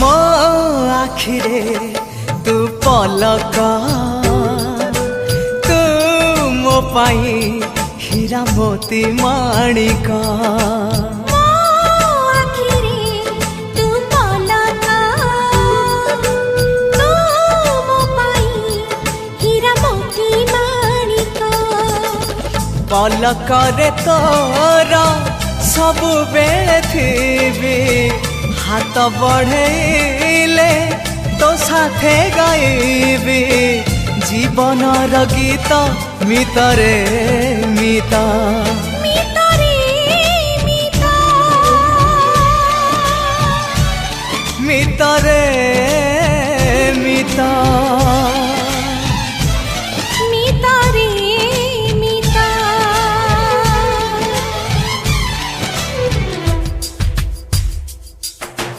मो आखिरे तू पलक तू मो पाई हीरा मोती माणिक पलक रे तोर सबु बेले थी हाथ बढ़ेले तो साथे गाइबी जीवन गीत मितरे मिता मितरे